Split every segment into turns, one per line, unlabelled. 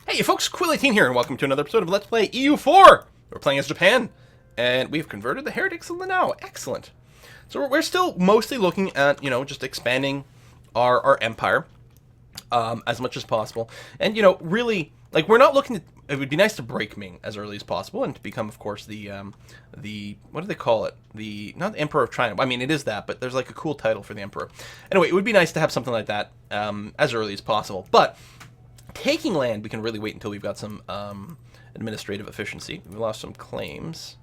Hey folks, Consolidating here, and welcome to another episode of Let's Play EU4! We're playing as Japan, and we've converted the heretics in the now. Excellent. So we're still mostly looking at, just expanding our empire as much as possible. And, really, we're not looking to... It would be nice to break Ming as early as possible and to become, of course, the what do they call it? Not the Emperor of China. I mean, it is that, but there's a cool title for the Emperor. Anyway, it would be nice to have something like that as early as possible. But taking land, we can really wait until we've got some administrative efficiency. We lost some claims.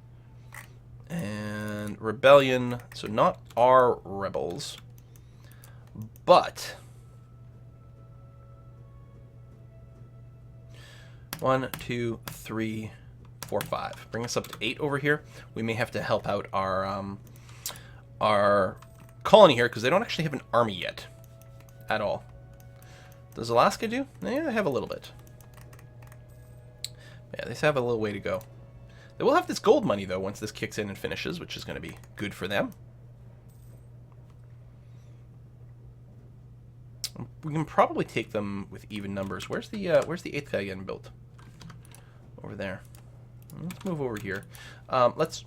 And rebellion, so not our rebels, but 1, 2, 3, 4, 5. Bring us up to 8 over here. We may have to help out our colony here because they don't actually have an army yet at all. Does Alaska do? Yeah, they have a little bit. Yeah, they have a little way to go. They will have this gold money, though, once this kicks in and finishes, which is going to be good for them. We can probably take them with even numbers. Where's the 8th guy getting built? Over there. Let's move over here.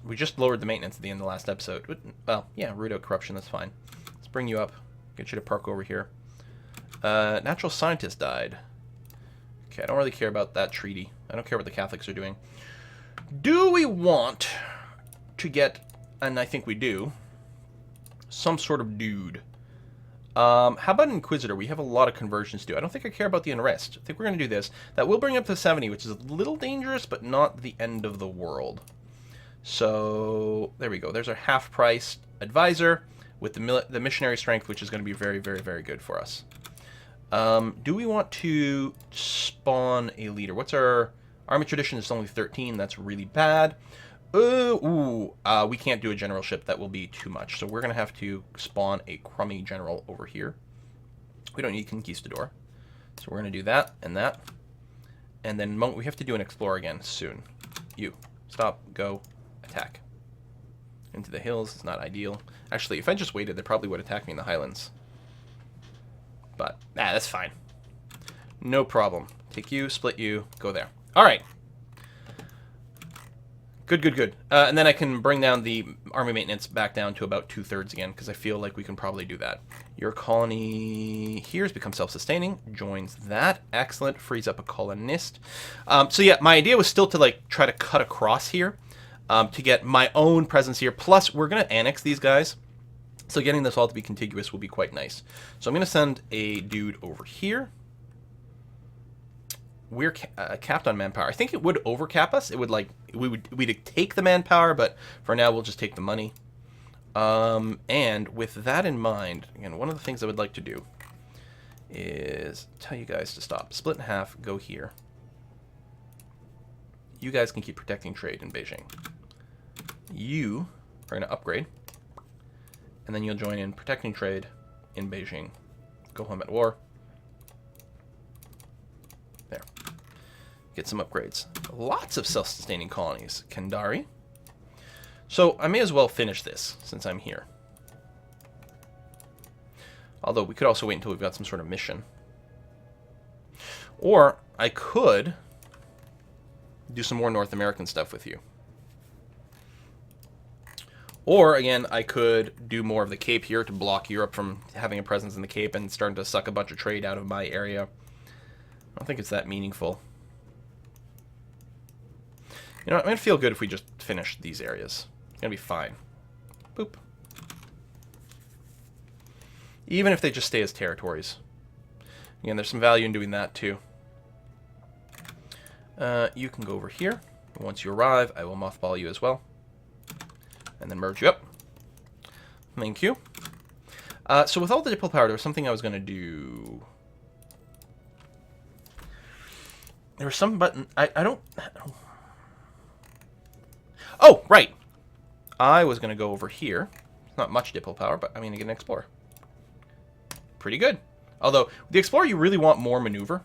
We just lowered the maintenance at the end of the last episode. Well, yeah, root out corruption, that's fine. Let's bring you up. Get you to park over here. Natural scientist died. Okay, I don't really care about that treaty. I don't care what the Catholics are doing. Do we want to get, and I think we do, some sort of dude? How about an Inquisitor? We have a lot of conversions to do. I don't think I care about the Unrest. I think we're going to do this. That will bring up to 70, which is a little dangerous, but not the end of the world. So, there we go. There's our half-price advisor with the missionary strength, which is going to be very, very, very good for us. Do we want to spawn a leader? What's our... Army tradition is only 13. That's really bad. We can't do a generalship. That will be too much. So we're going to have to spawn a crummy general over here. We don't need conquistador. So we're going to do that and that. And then we have to do an explorer again soon. You. Stop. Go. Attack. Into the hills. It's not ideal. Actually, if I just waited, they probably would attack me in the highlands. But, that's fine. No problem. Take you, split you, go there. Alright. Good, good, good. And then I can bring down the army maintenance back down to about 2/3 again, because I feel like we can probably do that. Your colony here has become self-sustaining. Joins that. Excellent. Frees up a colonist. So yeah, my idea was still to try to cut across here to get my own presence here. Plus, we're going to annex these guys. So getting this all to be contiguous will be quite nice. So I'm going to send a dude over here. We're capped on manpower. I think it would overcap us. It would we'd take the manpower, but for now we'll just take the money. And with that in mind, again, one of the things I would like to do is tell you guys to stop. Split in half, go here. You guys can keep protecting trade in Beijing. You are going to upgrade, and then you'll join in protecting trade in Beijing. Go home at war. There. Get some upgrades. Lots of self-sustaining colonies. Kendari. So I may as well finish this since I'm here. Although we could also wait until we've got some sort of mission. Or I could do some more North American stuff with you. Or, again, I could do more of the Cape here to block Europe from having a presence in the Cape and starting to suck a bunch of trade out of my area. I don't think it's that meaningful. You know, I'm going to feel good if we just finish these areas. It's going to be fine. Boop. Even if they just stay as territories. Again, there's some value in doing that, too. You can go over here. Once you arrive, I will mothball you as well. And then merge you up. Thank you. So with all the diplo power, there was something I was going to do. There was some button. I don't... Oh, right. I was going to go over here. Not much diplo power, but I mean, I get an explorer. Pretty good. Although, with the explorer, you really want more maneuver.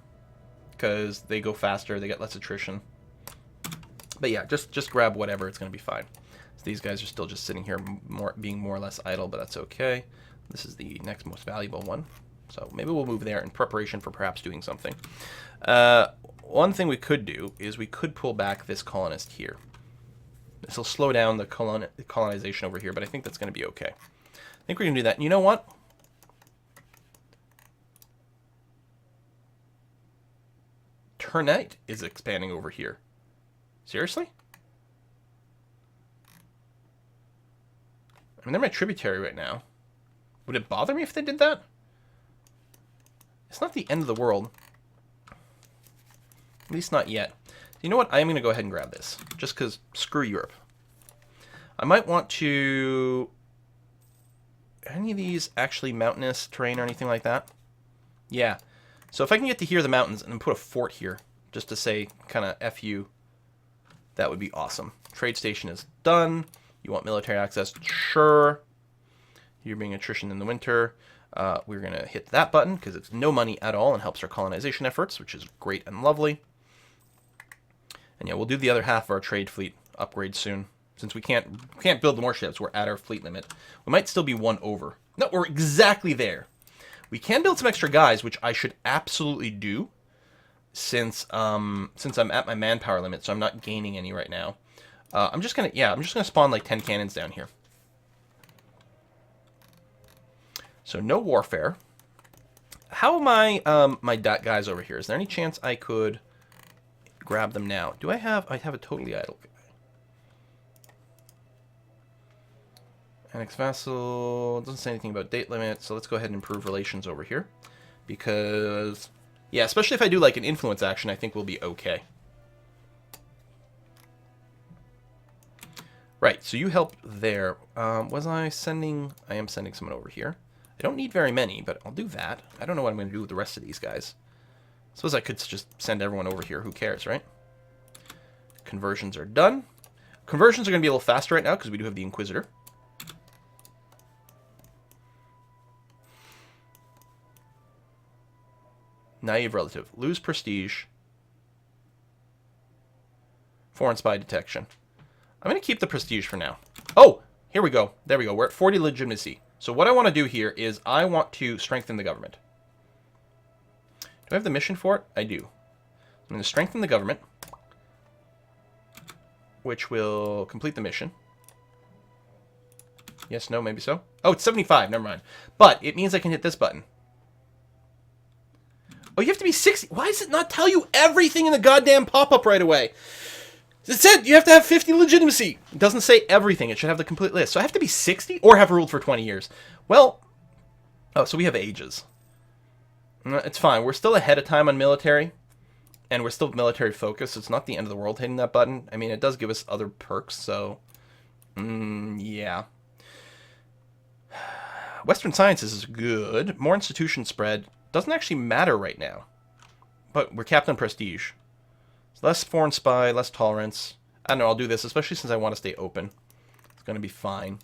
Because they go faster, they get less attrition. But yeah, just grab whatever. It's going to be fine. These guys are still just sitting here being more or less idle, but that's okay. This is the next most valuable one. So maybe we'll move there in preparation for perhaps doing something. one thing we could do is we could pull back this colonist here. This will slow down the colonization over here, but I think that's going to be okay. I think we're going to do that. And you know what? Ternite is expanding over here. Seriously? I mean, they're my tributary right now. Would it bother me if they did that? It's not the end of the world. At least not yet. You know what? I am going to go ahead and grab this. Just because screw Europe. I might want to... Are any of these actually mountainous terrain or anything like that? Yeah. So if I can get to here, the mountains, and then put a fort here, just to say kind of F you, that would be awesome. Trade station is done. You want military access? Sure. You're being attrition in the winter. We're going to hit that button because it's no money at all and helps our colonization efforts, which is great and lovely. And yeah, we'll do the other half of our trade fleet upgrade soon. Since we can't build more ships, we're at our fleet limit. We might still be one over. No, we're exactly there. We can build some extra guys, which I should absolutely do, since I'm at my manpower limit, so I'm not gaining any right now. I'm just gonna spawn like 10 cannons down here. So no warfare. How am my guys over here? Is there any chance I could grab them now? I have a totally idle guy. Annex vassal, doesn't say anything about date limit, so let's go ahead and improve relations over here. Because, yeah, especially if I do like an influence action, I think we'll be okay. Right, so you help there. Was I sending... I am sending someone over here. I don't need very many, but I'll do that. I don't know what I'm going to do with the rest of these guys. I suppose I could just send everyone over here. Who cares, right? Conversions are done. Conversions are going to be a little faster right now because we do have the Inquisitor. Naive relative. Lose prestige. Foreign spy detection. I'm going to keep the prestige for now. Oh, here we go. There we go. We're at 40 legitimacy. So what I want to do here is I want to strengthen the government. Do I have the mission for it? I do. I'm going to strengthen the government, which will complete the mission. Yes, no, maybe so. Oh, it's 75. Never mind. But it means I can hit this button. Oh, you have to be 60. Why does it not tell you everything in the goddamn pop-up right away? It said you have to have 50 legitimacy. It doesn't say everything. It should have the complete list. So I have to be 60 or have ruled for 20 years. Well, oh, so we have ages. It's fine. We're still ahead of time on military, and we're still military focused. It's not the end of the world hitting that button. I mean, it does give us other perks, so yeah. Western Sciences is good. More institution spread. Doesn't actually matter right now. But we're capped on prestige. So less foreign spy, less tolerance. I don't know, I'll do this, especially since I want to stay open. It's going to be fine.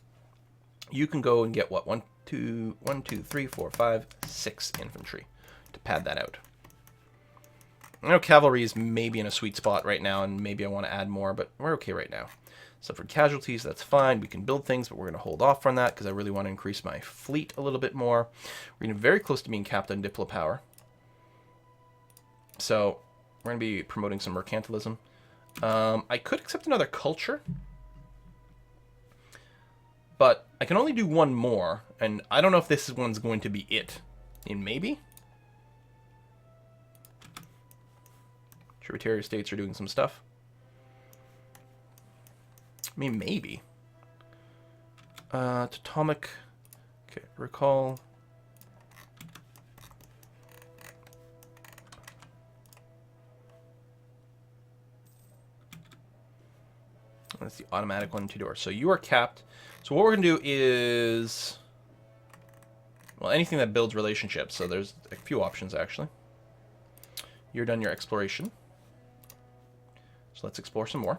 You can go and get, what, 1, 2, 3, 4, 5, 6 infantry to pad that out. I know cavalry is maybe in a sweet spot right now, and maybe I want to add more, but we're okay right now. So for casualties, that's fine. We can build things, but we're going to hold off on that because I really want to increase my fleet a little bit more. We're getting very close to being capped on Diplo power. So we're going to be promoting some mercantilism. I could accept another culture, but I can only do one more, and I don't know if this one's going to be it. And maybe? Tributary states are doing some stuff. I mean, maybe. Totemic. Okay, recall. That's the automatic one, 2 doors. So you are capped. So what we're going to do is... Well, anything that builds relationships. So there's a few options, actually. You're done your exploration. So let's explore some more.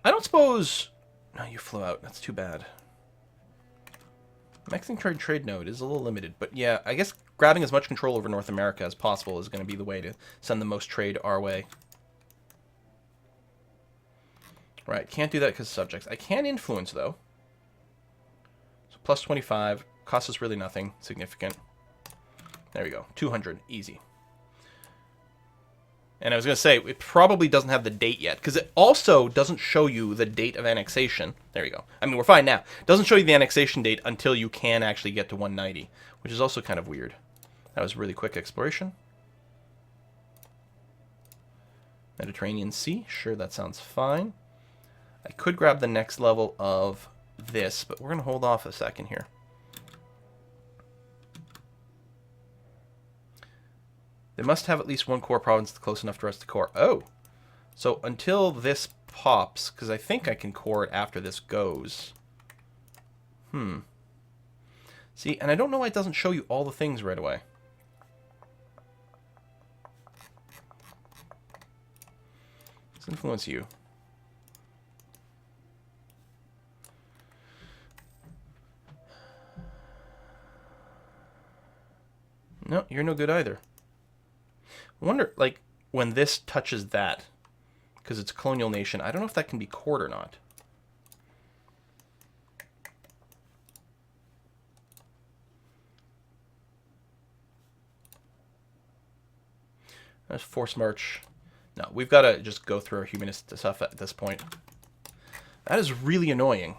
I don't suppose... No, you flew out. That's too bad. Mexican trade node is a little limited. But yeah, I guess grabbing as much control over North America as possible is going to be the way to send the most trade our way. Right, can't do that because of subjects. I can influence, though. So plus 25. Costs us really nothing significant. There we go. 200. Easy. And I was going to say, it probably doesn't have the date yet, because it also doesn't show you the date of annexation. There you go. I mean, we're fine now. It doesn't show you the annexation date until you can actually get to 190, which is also kind of weird. That was really quick exploration. Mediterranean Sea. Sure, that sounds fine. I could grab the next level of this, but we're going to hold off a second here. They must have at least one core province close enough to rest the core. Oh! So until this pops, because I think I can core it after this goes. See, and I don't know why it doesn't show you all the things right away. Let's influence you. No, you're no good either. I wonder, like, when this touches that, because it's a colonial nation, I don't know if that can be cored or not. There's force march. No, we've got to just go through our humanist stuff at this point. That is really annoying.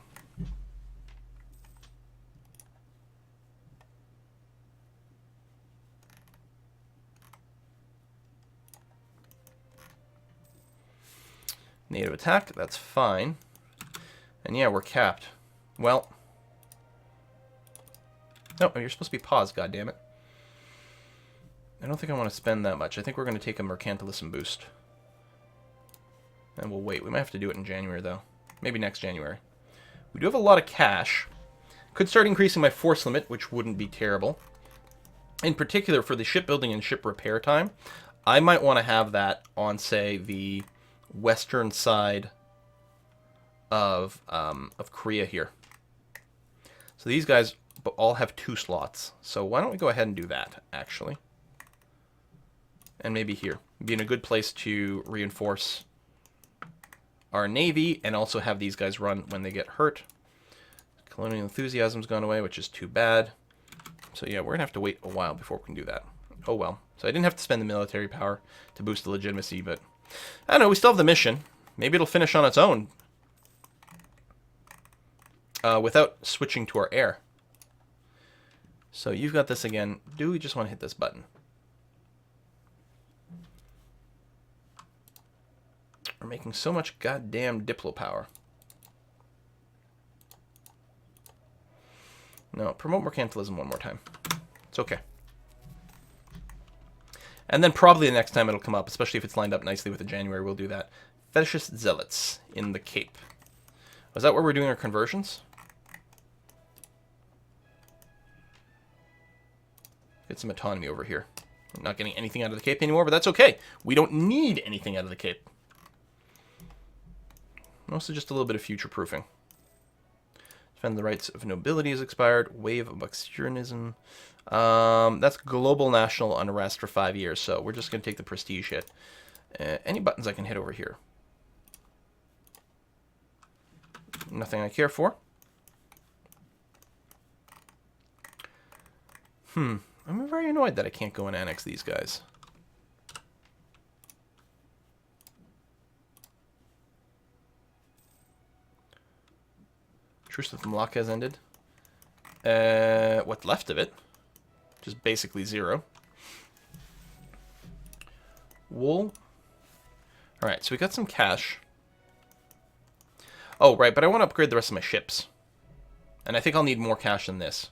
Native attack, that's fine. And yeah, we're capped. Well. No, you're supposed to be paused, goddammit. I don't think I want to spend that much. I think we're going to take a mercantilism boost. And we'll wait. We might have to do it in January, though. Maybe next January. We do have a lot of cash. Could start increasing my force limit, which wouldn't be terrible. In particular, for the shipbuilding and ship repair time, I might want to have that on, say, the western side of Korea here. So these guys all have 2 slots. So why don't we go ahead and do that, actually. And maybe here. Be in a good place to reinforce our navy and also have these guys run when they get hurt. Colonial enthusiasm's gone away, which is too bad. So yeah, we're going to have to wait a while before we can do that. Oh well. So I didn't have to spend the military power to boost the legitimacy, but I don't know, we still have the mission. Maybe it'll finish on its own. Without switching to our air. So you've got this again. Do we just want to hit this button? We're making so much goddamn Diplo power. No, promote mercantilism one more time. It's okay. And then probably the next time it'll come up, especially if it's lined up nicely with the January, we'll do that. Fetishist Zealots in the Cape. Was that where we're doing our conversions? Get some autonomy over here. I'm not getting anything out of the Cape anymore, but that's okay. We don't need anything out of the Cape. Mostly just a little bit of future-proofing. Defend the rights of nobility is expired. Wave of Buxterianism. That's global national unrest for 5 years, so we're just going to take the prestige hit. Any buttons I can hit over here? Nothing I care for. I'm very annoyed that I can't go and annex these guys. Truce with Malacca has ended. What's left of it? Just basically 0. Wool. Alright, so we got some cash. Oh, right, but I want to upgrade the rest of my ships. And I think I'll need more cash than this.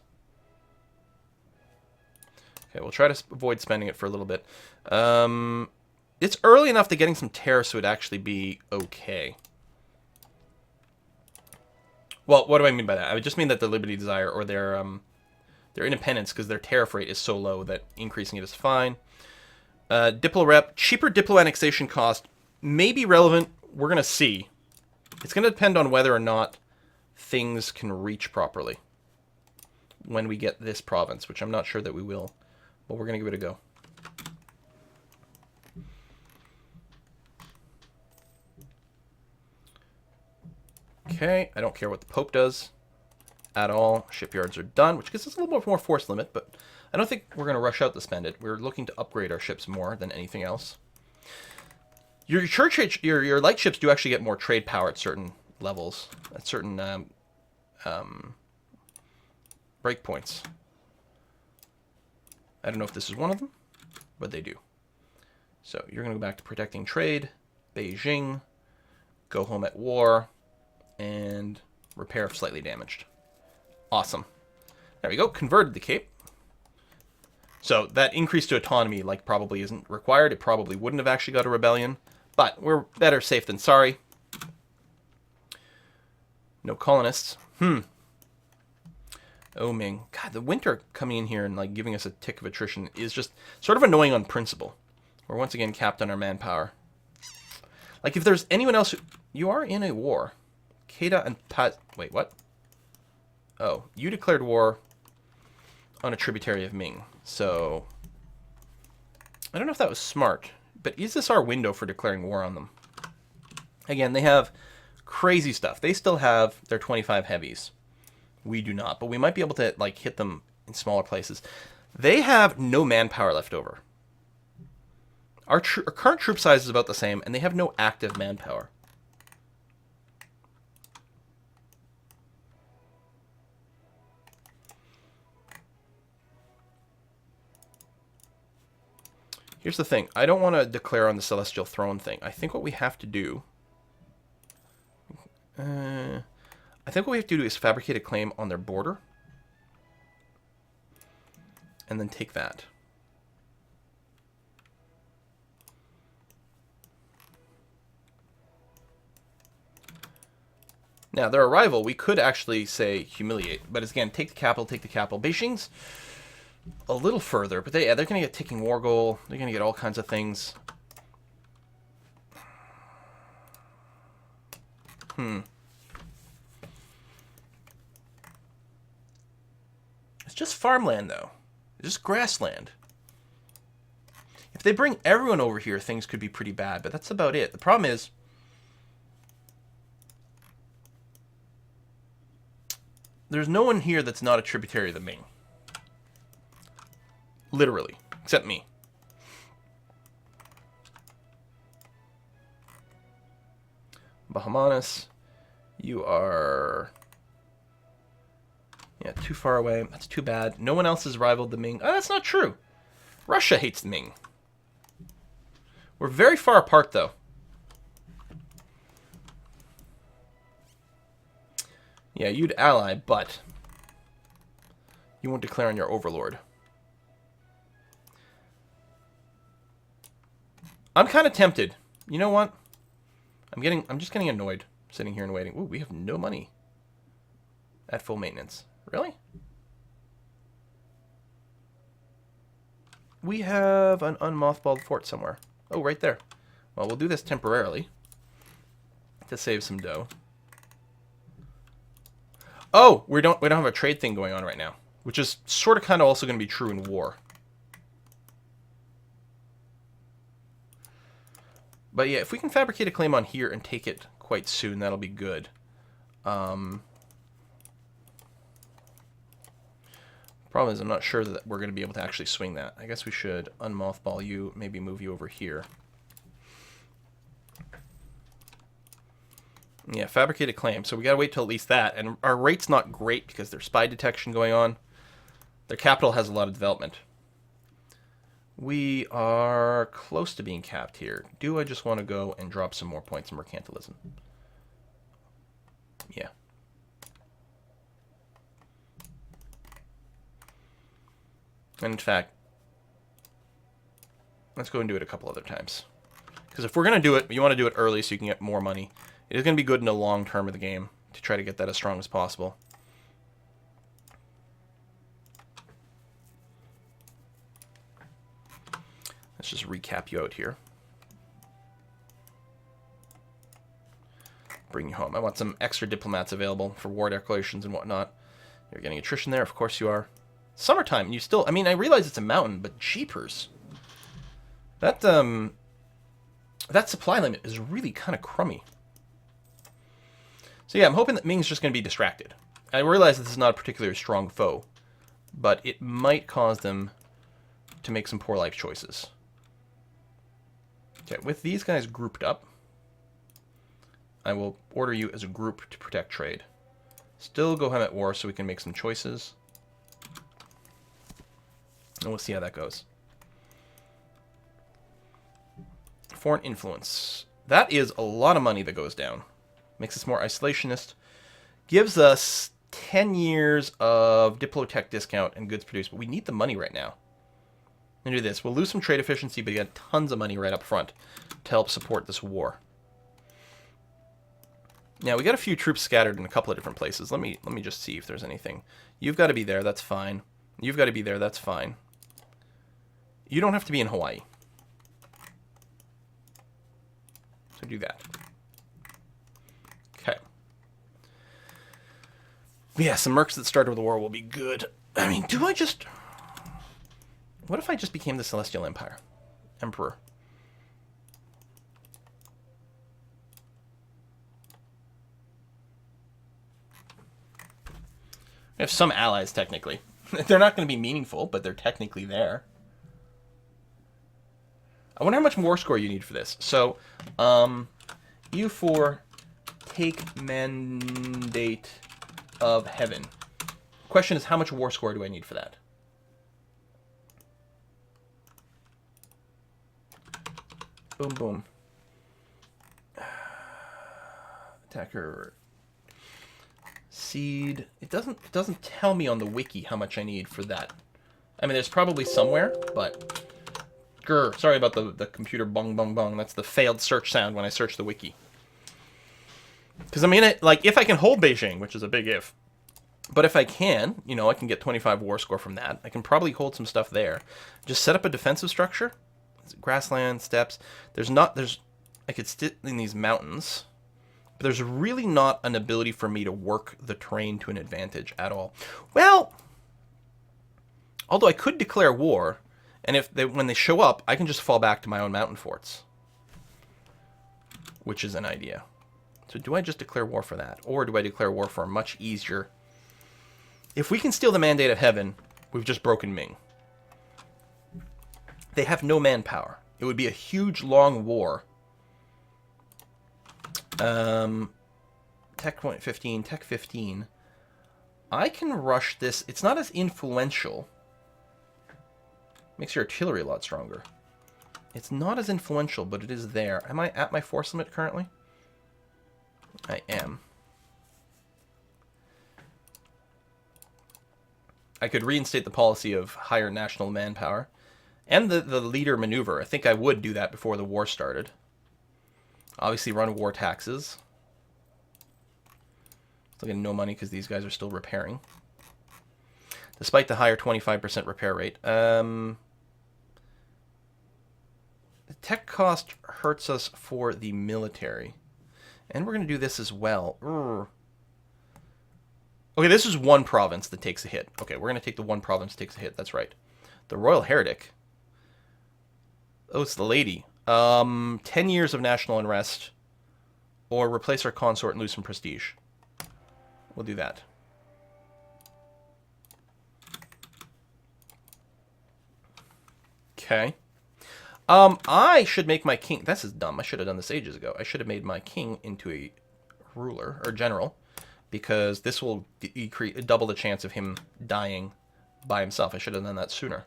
Okay, we'll try to avoid spending it for a little bit. It's early enough that getting some tariffs would actually be okay. Well, what do I mean by that? I would just mean that their Liberty Desire or their independence, because their tariff rate is so low that increasing it is fine. Diplo rep, cheaper Diplo annexation cost may be relevant. We're going to see. It's going to depend on whether or not things can reach properly when we get this province, which I'm not sure that we will. But we're going to give it a go. Okay, I don't care what the Pope does. at all. Shipyards are done, which gives us a little bit more force limit, but I don't think we're going to rush out to spend it. We're looking to upgrade our ships more than anything else. Your light ships do actually get more trade power at certain levels, at certain breakpoints. I don't know if this is one of them, but they do. So you're going to go back to protecting trade, Beijing, go home at war, and repair if slightly damaged. Awesome. There we go. Converted the Cape. So that increase to autonomy probably isn't required. It probably wouldn't have actually got a rebellion. But we're better safe than sorry. No colonists. Oh, Ming. God, the winter coming in here and giving us a tick of attrition is just sort of annoying on principle. We're once again capped on our manpower. If there's anyone else who... You are in a war. Keita and Paz... Wait, what? Oh, you declared war on a tributary of Ming. So... I don't know if that was smart. But is this our window for declaring war on them? Again, they have crazy stuff. They still have their 25 heavies. We do not. But we might be able to hit them in smaller places. They have no manpower left over. Our current troop size is about the same, and they have no active manpower. Here's the thing. I don't want to declare on the Celestial Throne thing. I think what we have to do... is fabricate a claim on their border. And then take that. Now, their arrival, we could actually say humiliate. But again, take the capital, take the capital. Beijing's a little further, but they're going to get ticking war goal. They're going to get all kinds of things. It's just farmland, though. It's just grassland. If they bring everyone over here, things could be pretty bad, but that's about it. The problem is... there's no one here that's not a tributary of the Ming. Literally. Except me. Bahamanas. You are... yeah, too far away. That's too bad. No one else has rivaled the Ming. Oh, that's not true. Russia hates the Ming. We're very far apart, though. Yeah, you'd ally, but you won't declare on your overlord. I'm kind of tempted. You know what? I'm just getting annoyed sitting here and waiting. Ooh, we have no money at full maintenance. Really? We have an unmothballed fort somewhere. Oh, right there. Well, we'll do this temporarily to save some dough. Oh, we don't have a trade thing going on right now, which is sort of kind of also going to be true in war. But yeah, if we can fabricate a claim on here and take it quite soon, that'll be good. Problem is, I'm not sure that we're going to be able to actually swing that. I guess we should unmothball you, maybe move you over here. Yeah, fabricate a claim. So we got to wait till at least that. And our rate's not great because there's spy detection going on. Their capital has a lot of development. We are close to being capped here. Do I just want to go and drop some more points in mercantilism? Yeah. And in fact, let's go and do it a couple other times. Because if we're going to do it, you want to do it early so you can get more money. It is going to be good in the long term of the game to try to get that as strong as possible. Let's just recap you out here. Bring you home. I want some extra diplomats available for war declarations and whatnot. You're getting attrition there. Of course you are. Summertime, and you still... I mean, I realize it's a mountain, but jeepers. That supply limit is really kind of crummy. So yeah, I'm hoping that Ming's just going to be distracted. I realize this is not a particularly strong foe, but it might cause them to make some poor life choices. Okay, with these guys grouped up, I will order you as a group to protect trade. Still go home at war so we can make some choices. And we'll see how that goes. Foreign influence. That is a lot of money that goes down. Makes us more isolationist. Gives us 10 years of Diplotech discount and goods produced. But we need the money right now. And do this. We'll lose some trade efficiency, but we get tons of money right up front to help support this war. Now, we got a few troops scattered in a couple of different places. Let me just see if there's anything. You've got to be there. That's fine. You've got to be there. That's fine. You don't have to be in Hawaii. So do that. Okay. Yeah, some mercs that started with the war will be good. I mean, do I just... What if I just became the Celestial Empire? Emperor. We have some allies, technically. They're not going to be meaningful, but they're technically there. I wonder how much war score you need for this. So, U4, take mandate of heaven. Question is, how much war score do I need for that? Boom, boom. Attacker. Seed. It doesn't tell me on the wiki how much I need for that. I mean, there's probably somewhere, but... Grr, sorry about the computer bong, bong, bong. That's the failed search sound when I search the wiki. Because, I mean, like, if I can hold Beijing, which is a big if, but if I can, you know, I can get 25 war score from that. I can probably hold some stuff there. Just set up a defensive structure. Grassland, steppes. I could sit in these mountains, but there's really not an ability for me to work the terrain to an advantage at all. Well, although I could declare war, and when they show up, I can just fall back to my own mountain forts, which is an idea. So do I just declare war for that, or do I declare war for a much easier... If we can steal the Mandate of Heaven, we've just broken Ming. They have no manpower. It would be a huge, long war. Tech 15, Tech 15. I can rush this. It's not as influential. Makes your artillery a lot stronger. It's not as influential, but it is there. Am I at my force limit currently? I am. I could reinstate the policy of higher national manpower. And the leader maneuver. I think I would do that before the war started. Obviously run war taxes. Still getting no money because these guys are still repairing. Despite the higher 25% repair rate. The tech cost hurts us for the military. And we're going to do this as well. Urgh. Okay, this is one province that takes a hit. Okay, we're going to take the one province that takes a hit. That's right. The Royal Heretic. Oh, it's the lady. 10 years of national unrest. Or replace our consort and lose some prestige. We'll do that. Okay. I should make my king... This is dumb. I should have done this ages ago. I should have made my king into a ruler, or general, because this will double the chance of him dying by himself. I should have done that sooner.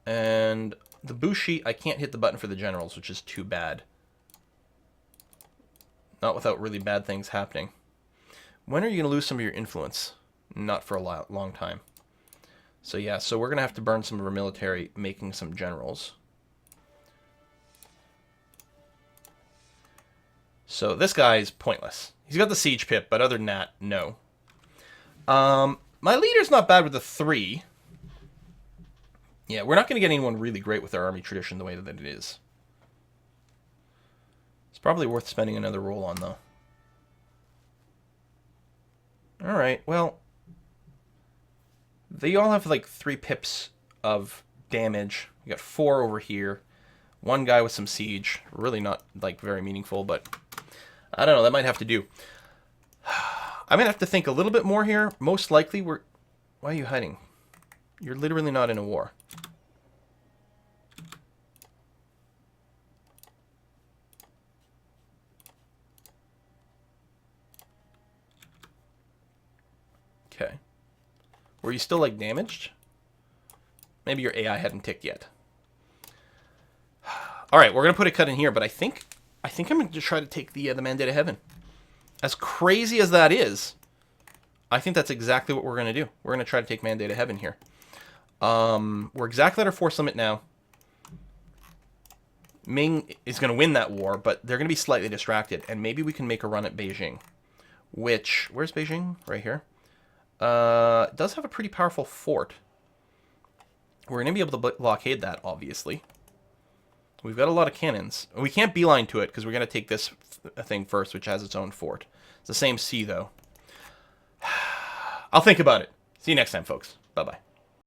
And the Bushi, I can't hit the button for the generals, which is too bad. Not without really bad things happening. When are you going to lose some of your influence? Not for a long time. So yeah, so we're going to have to burn some of our military, making some generals. So this guy is pointless. He's got the siege pip, but other than that, no. My leader's not bad with the 3. Yeah, we're not going to get anyone really great with our army tradition the way that it is. It's probably worth spending another roll on, though. Alright, well... They all have, like, 3 pips of damage. You got 4 over here. 1 guy with some siege. Really not, like, very meaningful, but... I don't know, that might have to do. I'm going to have to think a little bit more here. Most likely we're... Why are you hiding? You're literally not in a war. Okay. Were you still, like, damaged? Maybe your AI hadn't ticked yet. All right, we're going to put a cut in here, but I think I'm going to try to take the Mandate of Heaven. As crazy as that is, I think that's exactly what we're going to do. We're going to try to take Mandate of Heaven here. We're exactly at our force limit now. Ming is going to win that war, but they're going to be slightly distracted, and maybe we can make a run at Beijing. Which, where's Beijing? Right here. It does have a pretty powerful fort. We're going to be able to blockade that, obviously. We've got a lot of cannons. We can't beeline to it because we're going to take this thing first, which has its own fort. It's the same sea, though. I'll think about it. See you next time, folks. Bye-bye.